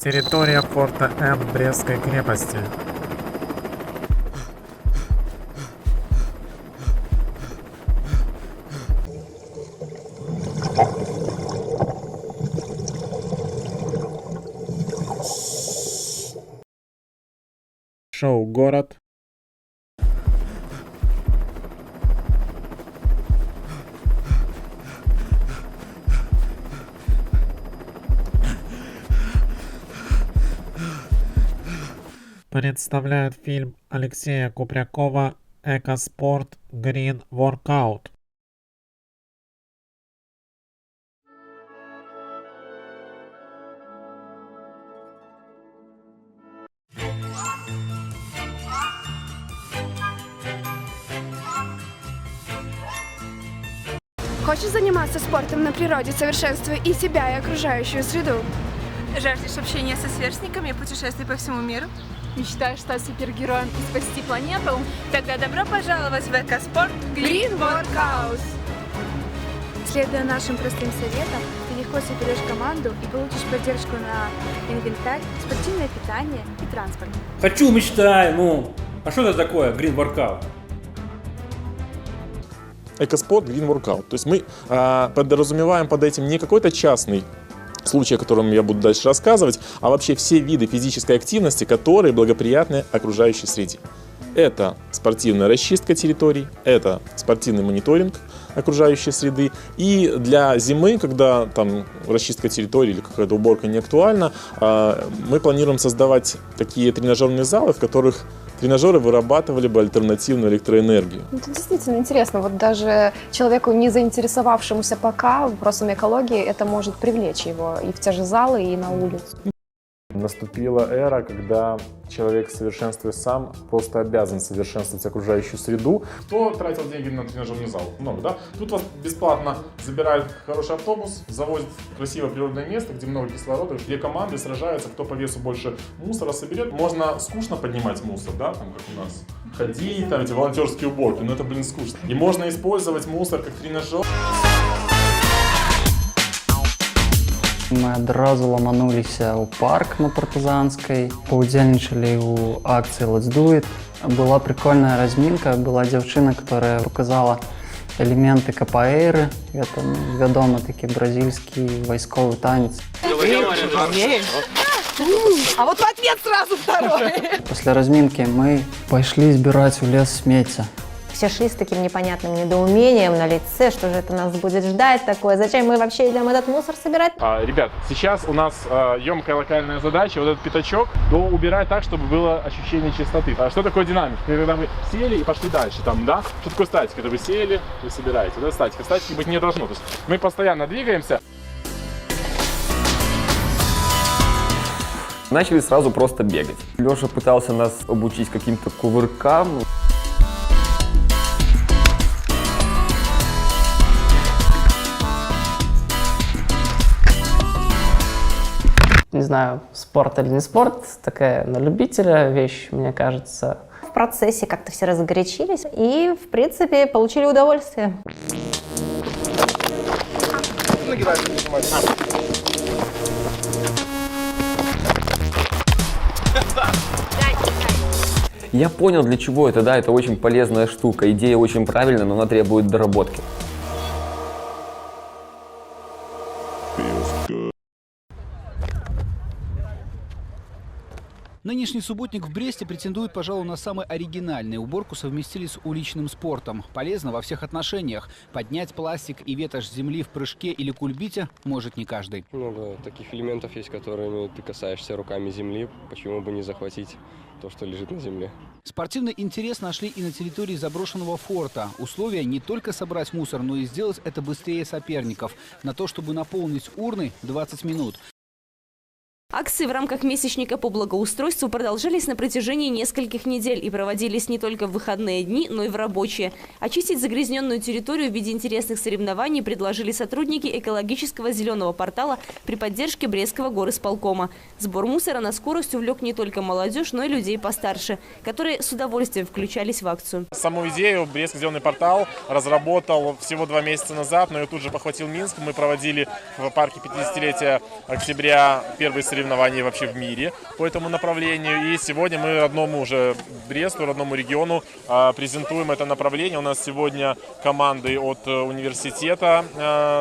Территория форта М Брестской крепости. Шоу «Город». Представляет фильм Алексея Купрякова «Экоспорт Green Workout». Хочешь заниматься спортом на природе, совершенствуя и себя, и окружающую среду? Жаждешь общения со сверстниками и путешествий по всему миру? Мечтаешь стать супергероем и спасти планету? Тогда добро пожаловать в Экоспорт Green Workout! Следуя нашим простым советам, ты легко соберешь команду и получишь поддержку на инвентарь, спортивное питание и транспорт. Хочу, мечтаю, ну. А что это такое Green Workout? Экоспорт Green Workout. То есть мы подразумеваем под этим не какой-то частный случай, о котором я буду дальше рассказывать, а вообще все виды физической активности, которые благоприятны окружающей среде. Это спортивная расчистка территорий, это спортивный мониторинг окружающей среды. И для зимы, когда там расчистка территории или какая-то уборка не актуальна, мы планируем создавать такие тренажерные залы, в которых тренажеры вырабатывали бы альтернативную электроэнергию. Это действительно интересно. Вот даже человеку, не заинтересовавшемуся пока вопросами экологии, это может привлечь его и в те же залы, и на улицу. Наступила эра, когда человек, совершенствуясь сам, просто обязан совершенствовать окружающую среду. Кто тратил деньги на тренажерный зал? Много, да? Тут вас бесплатно забирают хороший автобус, завозят в красивое природное место, где много кислорода, где команды сражаются, кто по весу больше мусора соберет. Можно скучно поднимать мусор, да, там как у нас. Ходить, там эти волонтерские уборки, но это, блин, скучно. И можно использовать мусор как тренажер. Мы адразу ламануліся ў парк на Партызанскай, паўдзельнічалі ў акцыі Let's Do It. Была прикольная разминка, была дзяўчына, которая показала элементы капаэйры. Это вядомы такі бразильскі вайсковы танец. А вот в ответ сразу второй. Пасля разминки мы пайшлі збіраць у лес смецця. Все шли с таким непонятным недоумением на лице, что же это нас будет ждать такое, зачем мы вообще идем этот мусор собирать? Ребят, сейчас у нас емкая локальная задача, вот этот пятачок, убирать так, чтобы было ощущение чистоты. Что такое динамика? Когда вы сели и пошли дальше, там, да? Что такое статика? Когда вы сели, вы собираете, да, статика. Статики быть не должно, то есть мы постоянно двигаемся. Начали сразу просто бегать. Леша пытался нас обучить каким-то кувыркам. Не знаю, спорт или не спорт, такая на любителя вещь, мне кажется. В процессе как-то все разгорячились и, в принципе, получили удовольствие. Я понял, для чего это, да, это очень полезная штука. Идея очень правильная, но она требует доработки. Нынешний субботник в Бресте претендует, пожалуй, на самый оригинальный. Уборку совместили с уличным спортом. Полезно во всех отношениях. Поднять пластик и ветошь земли в прыжке или кульбите может не каждый. Много таких элементов есть, которыми ты касаешься руками земли. Почему бы не захватить то, что лежит на земле? Спортивный интерес нашли и на территории заброшенного форта. Условия не только собрать мусор, но и сделать это быстрее соперников. На то, чтобы наполнить урны, 20 минут. Акции в рамках месячника по благоустройству продолжались на протяжении нескольких недель и проводились не только в выходные дни, но и в рабочие. Очистить загрязненную территорию в виде интересных соревнований предложили сотрудники экологического зеленого портала при поддержке Брестского горисполкома. Сбор мусора на скорость увлек не только молодежь, но и людей постарше, которые с удовольствием включались в акцию. Саму идею Брестский зеленый портал разработал всего 2 месяца назад, но ее тут же похватил Минск. Мы проводили в парке 50-летия октября первые соревнования соревнований вообще в мире по этому направлению. И сегодня мы родному уже Бресту, родному региону презентуем это направление. У нас сегодня команды от университета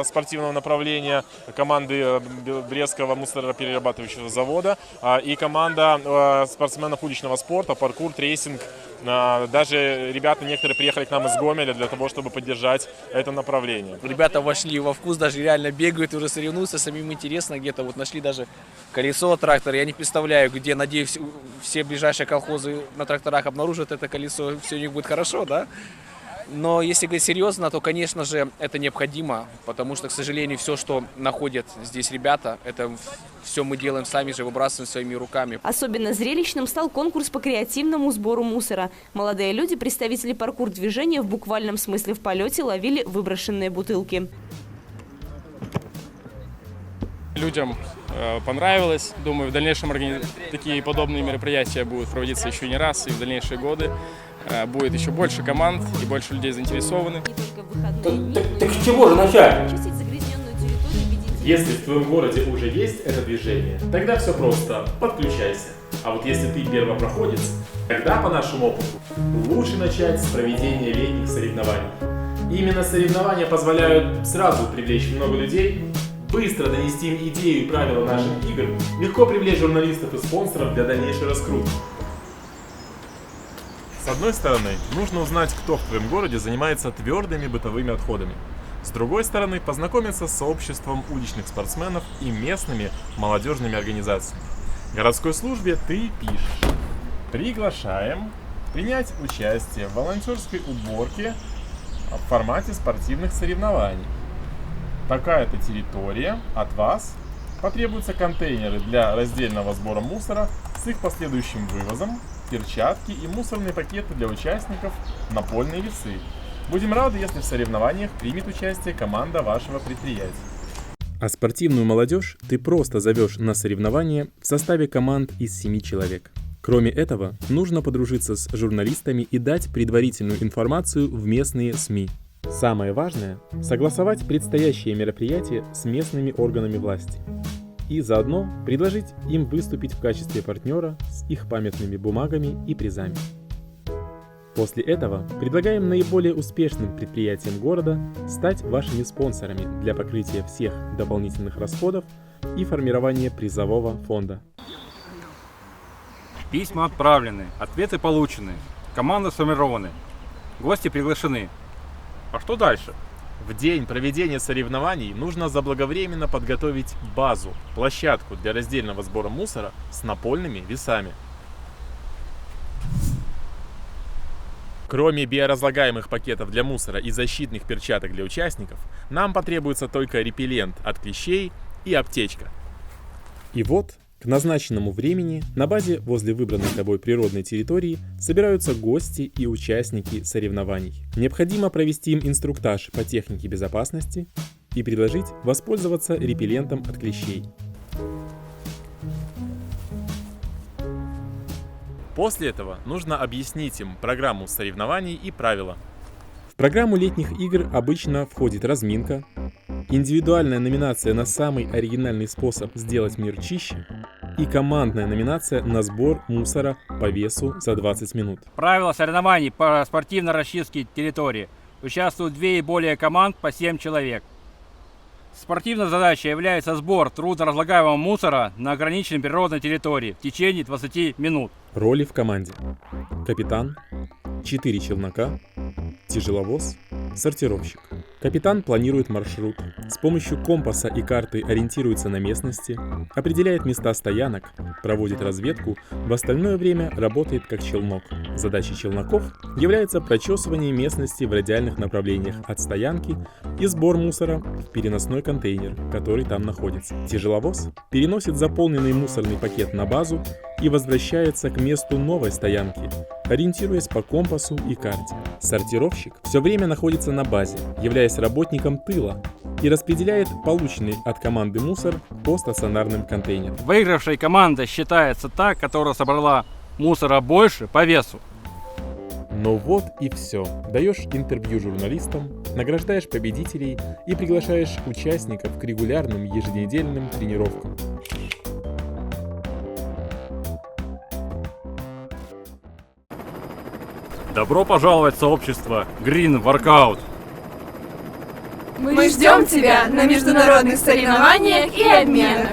спортивного направления, команды Брестского мусороперерабатывающего завода и команда спортсменов уличного спорта, паркур, трейсинг. Даже ребята некоторые приехали к нам из Гомеля для того, чтобы поддержать это направление. Ребята вошли во вкус, даже реально бегают, уже соревнуются, самим интересно, где-то вот нашли даже колесо трактора. Я не представляю, где, надеюсь, все ближайшие колхозы на тракторах обнаружат это колесо, все у них будет хорошо, да? Но если говорить серьезно, то, конечно же, это необходимо, потому что, к сожалению, все, что находят здесь ребята, это все мы делаем сами же, выбрасываем своими руками. Особенно зрелищным стал конкурс по креативному сбору мусора. Молодые люди, представители паркур-движения, в буквальном смысле в полете ловили выброшенные бутылки. Людям понравилось. Думаю, в дальнейшем такие подобные мероприятия будут проводиться еще не раз, и в дальнейшие годы будет еще больше команд и больше людей заинтересованы. Так с чего же начать? Если в твоем городе уже есть это движение, тогда все просто, подключайся. А вот если ты первопроходец, тогда, по нашему опыту, лучше начать с проведения летних соревнований. Именно соревнования позволяют сразу привлечь много людей, быстро донести им идею и правила наших игр, легко привлечь журналистов и спонсоров для дальнейшей раскрутки. С одной стороны, нужно узнать, кто в твоем городе занимается твердыми бытовыми отходами. С другой стороны, познакомиться с сообществом уличных спортсменов и местными молодежными организациями. Городской службе ты пишешь: приглашаем принять участие в волонтерской уборке в формате спортивных соревнований. Такая-то территория, от вас потребуются контейнеры для раздельного сбора мусора с их последующим вывозом, перчатки и мусорные пакеты для участников, напольные весы. Будем рады, если в соревнованиях примет участие команда вашего предприятия. А спортивную молодежь ты просто зовешь на соревнования в составе команд из 7 человек. Кроме этого, нужно подружиться с журналистами и дать предварительную информацию в местные СМИ. Самое важное – согласовать предстоящее мероприятие с местными органами власти. И заодно предложить им выступить в качестве партнера с их памятными бумагами и призами. После этого предлагаем наиболее успешным предприятиям города стать вашими спонсорами для покрытия всех дополнительных расходов и формирования призового фонда. Письма отправлены, ответы получены, команды сформированы, гости приглашены. А что дальше? В день проведения соревнований нужно заблаговременно подготовить базу, площадку для раздельного сбора мусора с напольными весами. Кроме биоразлагаемых пакетов для мусора и защитных перчаток для участников, нам потребуется только репеллент от клещей и аптечка. И вот, к назначенному времени на базе возле выбранной тобой природной территории собираются гости и участники соревнований. Необходимо провести им инструктаж по технике безопасности и предложить воспользоваться репеллентом от клещей. После этого нужно объяснить им программу соревнований и правила. В программу летних игр обычно входит разминка, индивидуальная номинация на самый оригинальный способ сделать мир чище и командная номинация на сбор мусора по весу за 20 минут. Правила соревнований по спортивно-расчистке территории. Участвуют 2 и более команд по 7 человек. Спортивной задачей является сбор трудноразлагаемого мусора на ограниченной природной территории в течение 20 минут. Роли в команде: капитан, 4 челнока, тяжеловоз, сортировщик. Капитан планирует маршрут, с помощью компаса и карты ориентируется на местности, определяет места стоянок, проводит разведку, в остальное время работает как челнок. Задачей челноков является прочесывание местности в радиальных направлениях от стоянки и сбор мусора в переносной контейнер, который там находится. Тяжеловоз переносит заполненный мусорный пакет на базу и возвращается к месту новой стоянки, ориентируясь по компасу и карте. Сортировщик все время находится на базе, являясь работником тыла, и распределяет полученный от команды мусор по стационарным контейнерам. Выигравшей команда считается та, которая собрала мусора больше по весу. Ну вот и все. Даешь интервью журналистам, награждаешь победителей и приглашаешь участников к регулярным еженедельным тренировкам. Добро пожаловать в сообщество Green Workout. Мы ждем тебя на международных соревнованиях и обменах.